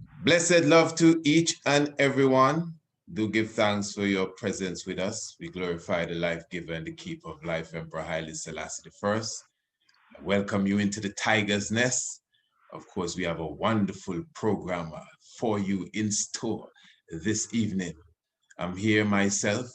Blessed love to each and everyone. Do give thanks for your presence with us. We glorify the life giver and the keeper of life, Emperor Haile Selassie I. I welcome you into the Tiger's Nest. Of course, we have a wonderful program for you in store this evening. I'm here myself,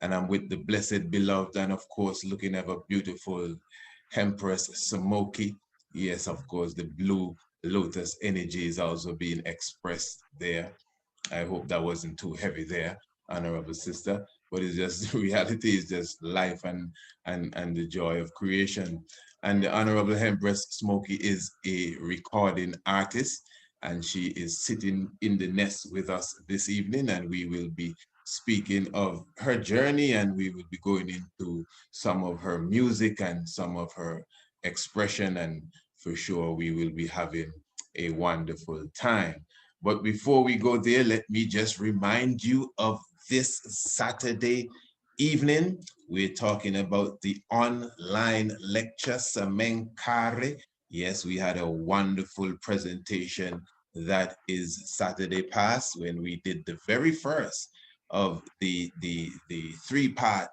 and I'm with the blessed beloved, and of course, looking at a beautiful Hempress Semokee. Yes, of course, the blue lotus energy is also being expressed there. I hope that wasn't too heavy there, honorable sister. But it's just reality is just life and the joy of creation. And the honorable Hempress Smokey is a recording artist, and she is sitting in the nest with us this evening, and we will be speaking of her journey, and we will be going into some of her music and some of her expression, and for sure we will be having a wonderful time. But before we go there, let me just remind you of this Saturday evening. We're talking about the online lecture, Samenkare. Yes, we had a wonderful presentation that is Saturday past when we did the very first of the three-part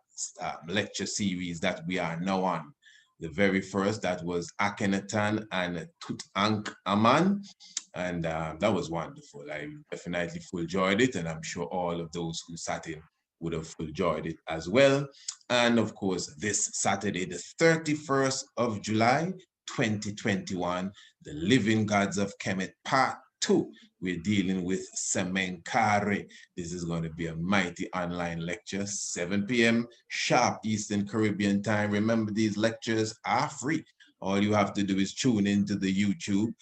lecture series that we are now on. The very first, that was Akhenaten and Tutankhamun, and that was wonderful. I definitely full enjoyed it, and I'm sure all of those who sat in would have full enjoyed it as well. And of course, this Saturday, the 31st of July, 2021, the Living Gods of Kemet Part 2. We're dealing with Semenkare. This is going to be a mighty online lecture, 7 p.m. sharp Eastern Caribbean time. Remember, these lectures are free. All you have to do is tune into the YouTube,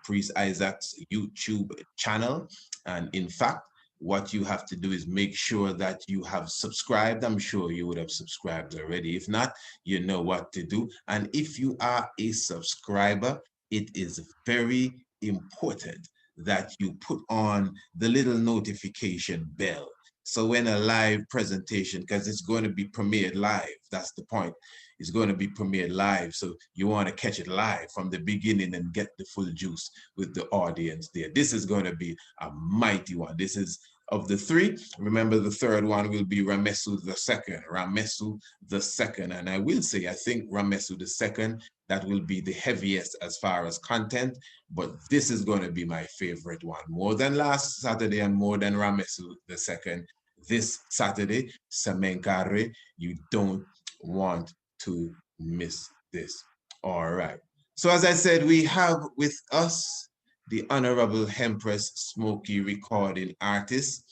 Priest Isaac's YouTube channel. And in fact, what you have to do is make sure that you have subscribed. I'm sure you would have subscribed already. If not, you know what to do. And if you are a subscriber, it is very important that you put on the little notification bell. So when a live presentation, because it's going to be premiered live, that's the point. It's going to be premiered live. So you want to catch it live from the beginning and get the full juice with the audience there. This is going to be a mighty one. This is of the three. Remember, the third one will be Ramesu the second. Ramesu the second. And I will say, I think Ramesu the second, that will be the heaviest as far as content, but this is going to be my favorite one. More than last Saturday and more than Ramesu the second. This Saturday, Semenkare, you don't want to miss this. All right. So as I said, we have with us the Honorable Hempress Smokey recording artist.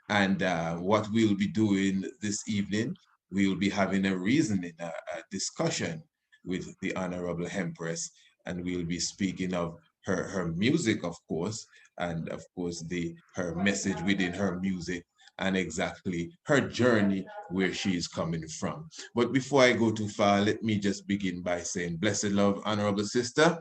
And what we'll be doing this evening, we'll be having a reasoning, a discussion with the Honorable Hempress, and we'll be speaking of her music, of course, and of course her message within her music, and exactly her journey where she is coming from. But before I go too far, let me just begin by saying, blessed love, honorable sister.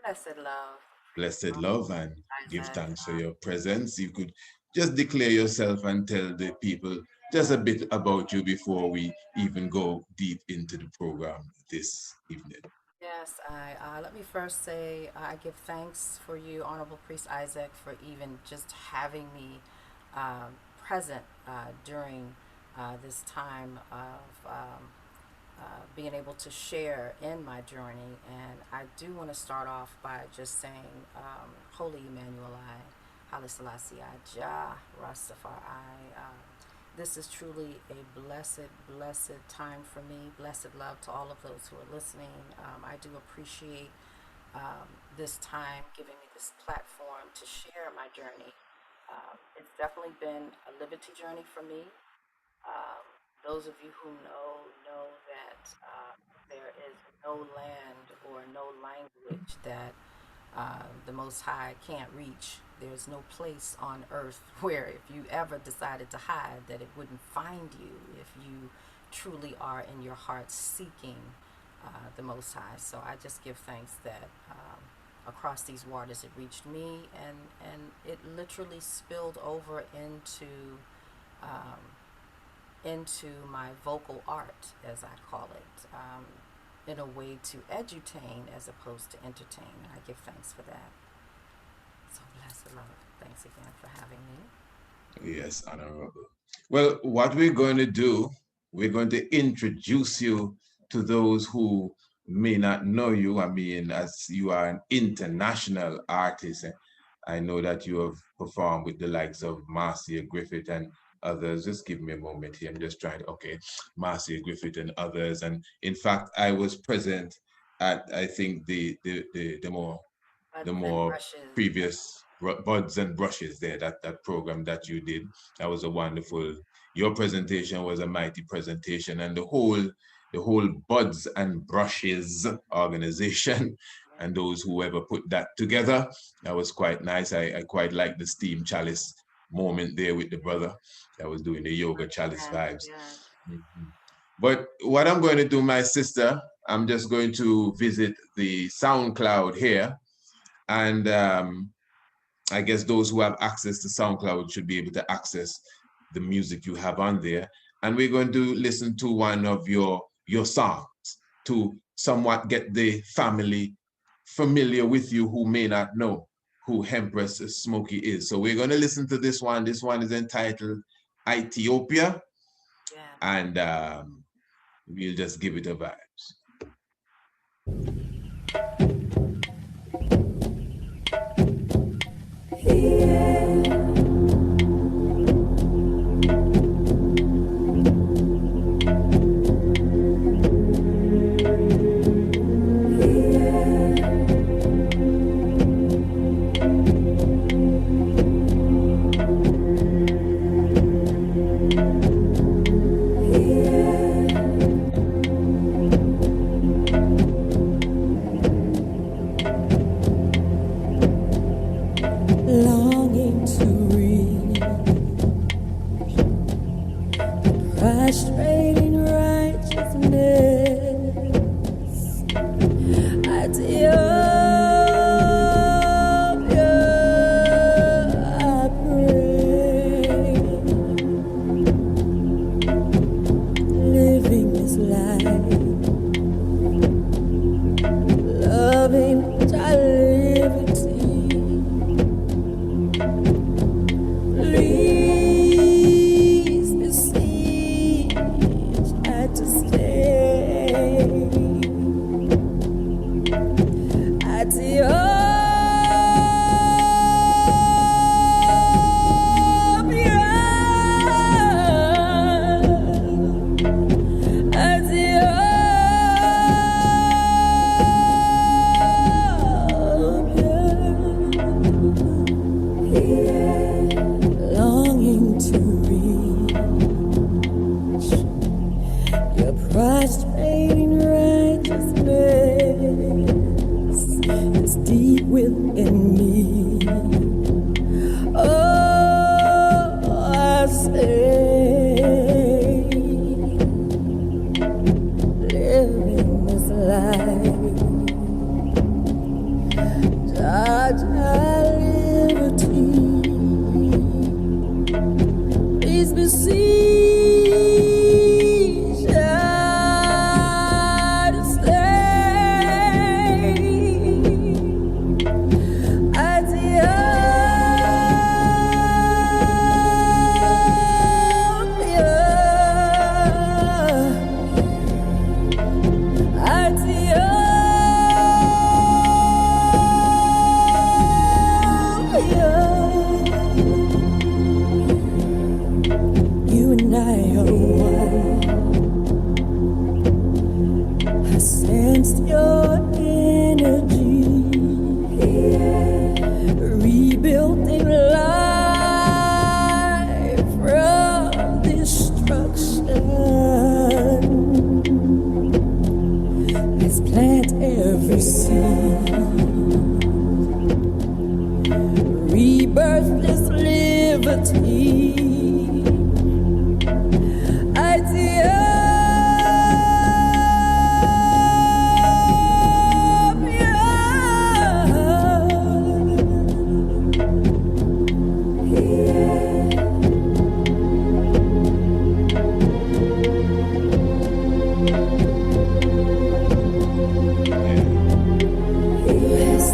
Blessed love, Blessed love, and give Isaac. thanks for your presence. You could just declare yourself and tell the people just a bit about you before we even go deep into the program this evening. Yes, I let me first say I give thanks for you, Honorable Priest Isaac, for even just having me present during this time of being able to share in my journey. And I do want to start off by just saying, Holy Emmanuel, Haile Selassie, Jah Rastafari. This is truly a blessed time for me. Blessed love to all of those who are listening. I do appreciate this time, giving me this platform to share my journey. It's definitely been a liberty journey for me. Um, those of you who know that there is no land or no language that the Most High can't reach. There's no place on earth where, if you ever decided to hide, that it wouldn't find you if you truly are in your heart seeking the Most High. So I just give thanks that across these waters it reached me, and it literally spilled over um, into my vocal art, as I call it, in a way to edutain as opposed to entertain. And I give thanks for that. So blessed, love. Thanks again for having me. Yes, Honorable. Well, what we're going to do, we're going to introduce you to those who may not know you. I mean, as you are an international artist, I know that you have performed with the likes of Marcia Griffith and others. Just give me a moment here. I'm just trying to, okay, Marcia Griffith and others. And in fact, I was present at, I think, the Buds and more brushes. previous buds and brushes there, that program that you did. That was a wonderful, your presentation was a mighty presentation, and the whole buds and brushes organization and those who ever put that together, that was quite nice. I quite like the steam chalice moment there with the brother that was doing the yoga chalice Yes, vibes. yes. Mhm. But what I'm going to do, my sister, I'm just going to visit the SoundCloud here, and I guess those who have access to SoundCloud should be able to access the music you have on there. And we're going to listen to one of your songs to somewhat get the family familiar with you who may not know who Hempress Semokee is. So we're going to listen to this one. This one is entitled Ethiopia, Yeah. and we'll just give it a vibes. Longing to reach, frustrating righteousness. Ethiopia, I pray, living this life, loving thy liberty. Please beseech had to stay at longing to reach your prostrating righteousness is deep within me. Oh, I say, living this life, judge our liberty. Please beseech her to stay at you and I are one. I sensed your energy, rebuilding life from destruction. Let's plant every seed, rebirth this liberty. Yes.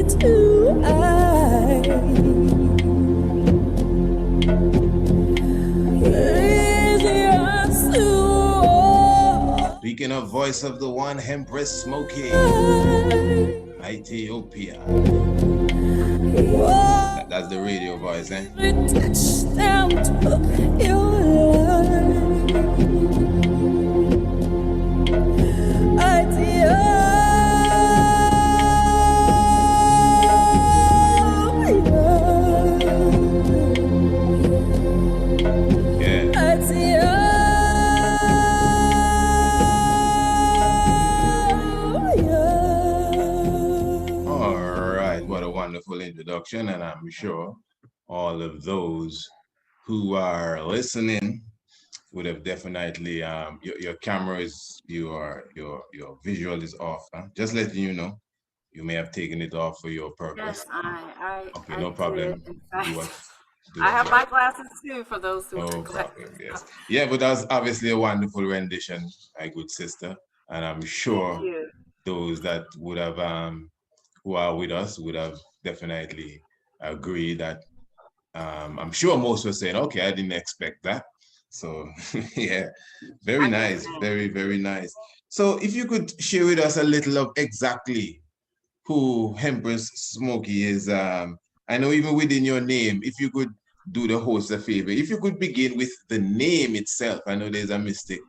to I. Speaking of voice of the one, Hempress Semokee, Ethiopia. That's the radio voice, eh? Touchdown to your Wonderful introduction, and I'm sure all of those who are listening would have definitely your camera is your visual is off, huh? Just letting you know, you may have taken it off for your purpose. Yes, I no problem. did. In fact, do I have what? my glasses too for those who no wear problem. glasses. Yes, yeah, but that's obviously a wonderful rendition, my good sister, and I'm sure those that would have who are with us would have definitely agreed that I'm sure most were saying, okay, I didn't expect that. So yeah, very nice, very, very nice. So if you could share with us a little of exactly who Hempress Semokee is, I know even within your name, if you could do the host a favor, if you could begin with the name itself. I know there's a mystic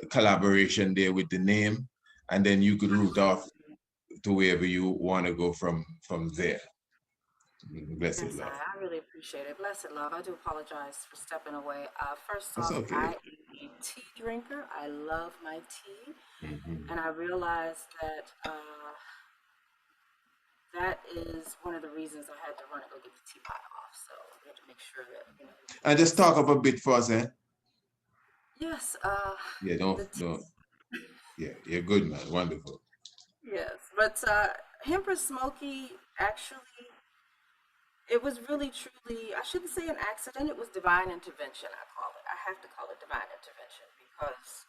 collaboration there with the name, and then you could root off to wherever you want to go from there. Blessed love. I really appreciate it. Blessed love. I do apologize for stepping away. First That's off, okay. I am a tea drinker. I love my tea, and I realized that that is one of the reasons I had to run and go get the teapot off. So we had to make sure that And just talk up a bit for us, eh? Yes. Yeah, don't. Yeah, you're good, man. Wonderful. Yes, but Hempress Semokee, actually, it was really truly, I shouldn't say an accident, it was divine intervention, I call it. I have to call it divine intervention because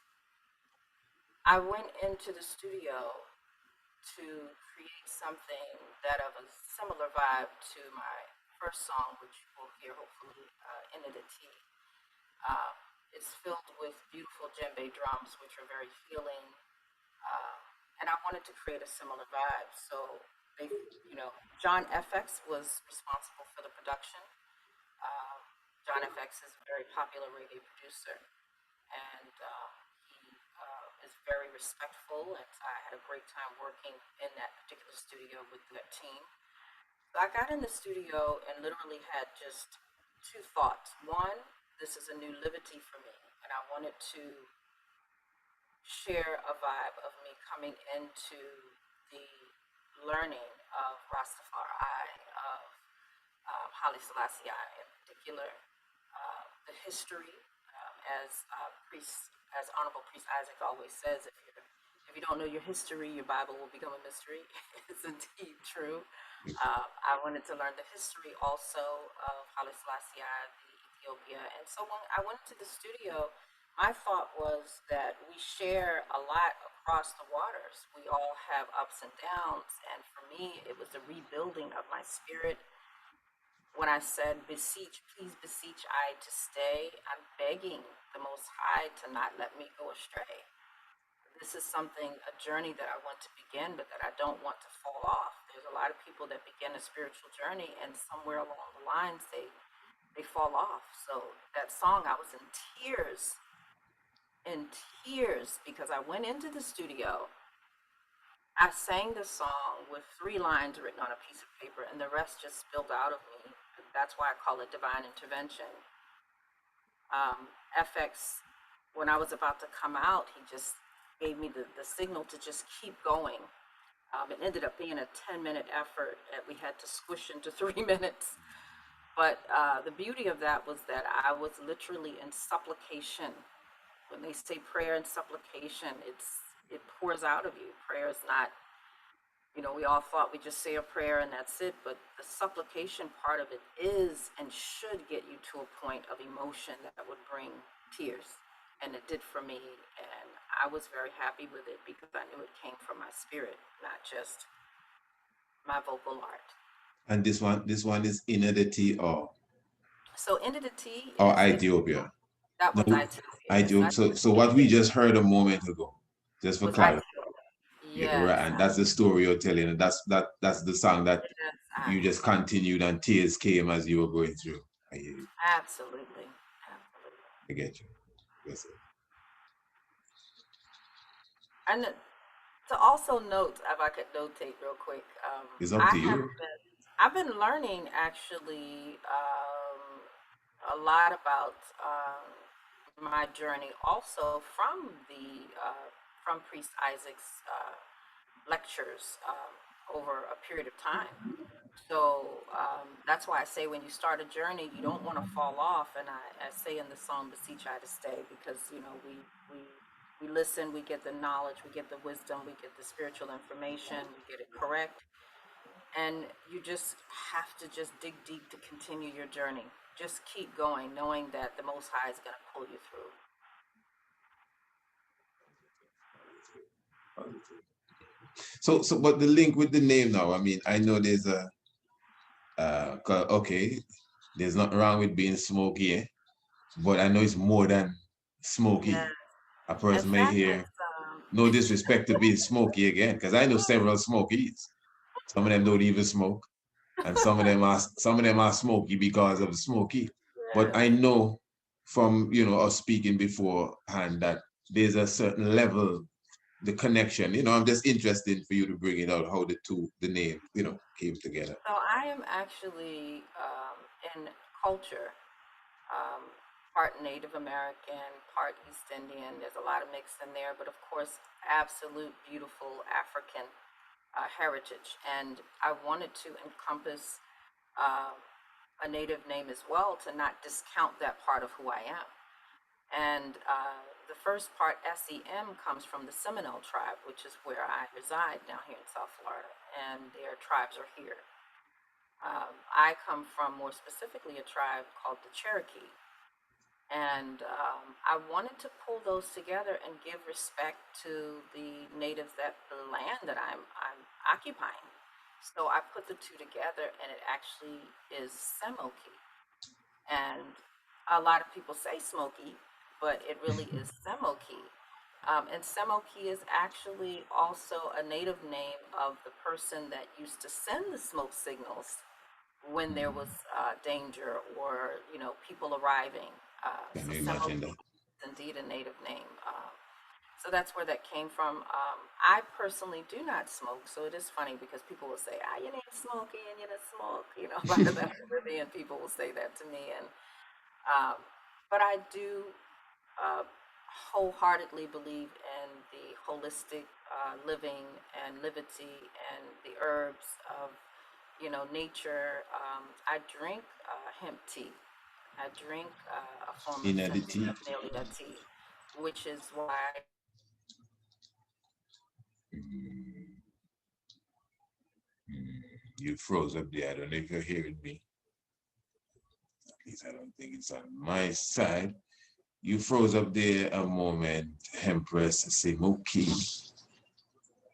I went into the studio to create something that of a similar vibe to my first song, which you will hear hopefully in the tea. It's filled with beautiful djembe drums, which are very healing. And I wanted to create a similar vibe. So, John FX was responsible for the production. John FX is a very popular reggae producer, and he is very respectful. And I had a great time working in that particular studio with that team. So I got in the studio and literally had just two thoughts. One, this is a new liberty for me, and I wanted to share a vibe of me coming into the learning of Rastafari, of Haile Selassie in particular, the history, as Honorable Priest Isaac always says, if you don't know your history, your Bible will become a mystery. It's indeed true. I wanted to learn the history also of Haile Selassie, the Ethiopia, and so when I went to the studio, my thought was that we share a lot across the waters. We all have ups and downs, and for me, it was a rebuilding of my spirit. When I said, beseech, please beseech I to stay, I'm begging the Most High to not let me go astray. This is a journey that I want to begin, but that I don't want to fall off. There's a lot of people that begin a spiritual journey, and somewhere along the lines, they fall off. So that song, I was in tears, because I went into the studio, I sang the song with 3 lines written on a piece of paper, and the rest just spilled out of me. That's why I call it divine intervention. FX, when I was about to come out, he just gave me the signal to just keep going. It ended up being a 10-minute effort that we had to squish into 3 minutes. But the beauty of that was that I was literally in supplication. When they say prayer and supplication, it pours out of you. Prayer is not, we all thought we just say a prayer and that's it, but the supplication part of it is and should get you to a point of emotion that would bring tears. And it did for me, and I was very happy with it because I knew it came from my spirit, not just my vocal art. And this one is Inner the T So Into the T or is Ethiopia. that one's No, Ethiopia. I Yes, do. So what we just heard a moment ago, just for was clarity, Ethiopia. right? Yes, And that's the story you're telling, and that's the song that yes, you just continued, and tears came as you were going through. I hear you. absolutely, absolutely. I get you. Yes, sir. And to also note, if I could notate real quick, It's up I to have you. I've been learning actually a lot about my journey also from Priest Isaac's lectures over a period of time. So that's why I say when you start a journey, you don't want to fall off. And I say in the song, "Beseech I to stay," because we listen, we get the knowledge, we get the wisdom, we get the spiritual information, we get it correct, and you just have to just dig deep to continue your journey. Just keep going, knowing that the Most High is going to pull you through. So, but the link with the name now. I mean, I know there's a okay, there's nothing wrong with being Smokey, but I know it's more than Yeah. Smokey. A In person may fact, hear it's no disrespect to being Smokey again, because I know several Smokies. Some of them don't even smoke, and some of them are Smokey because of the Smokey. But yes. I know from us speaking beforehand that there's a certain level, the connection. I'm just interested for you to bring it out how the name came together. So I am actually in culture, um, part Native American, part East Indian. There's a lot of mix in there, but of course, absolute beautiful African heritage. And I wanted to encompass uh, a Native name as well to not discount that part of who I am. And the first part, SEM, comes from the Seminole tribe, which is where I reside down here in South Florida, and their tribes are here. I come from more specifically a tribe called the Cherokee. And I wanted to pull those together and give respect to the natives, that the land that I'm occupying. So I put the two together, and it actually is Semokee. And a lot of people say Smoky, but it really is Semokee. And Semokee is actually also a native name of the person that used to send the smoke signals when there was danger or people arriving. Can So you imagine Semokee that? is indeed a native name. So that's where that came from. I personally do not smoke, so it is funny because people will say, "Ah, your name's Smokey and you don't smoke." A lot of the Caribbean people will say that to me, and um, but I do uh, wholeheartedly believe in the holistic living and livity and the herbs of nature. I drink hemp tea. I drink a form of In the tea. Centennial tea, which is why Mm, mm. You froze up there. I don't know if you're hearing me. At least I don't think it's on my side. You froze up there a moment, Empress Semokee.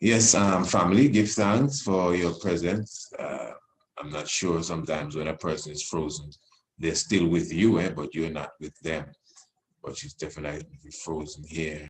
Yes, family, give thanks for your presence. I'm not sure sometimes when a person is frozen, they're still with you, but you're not with them. But she's definitely frozen here.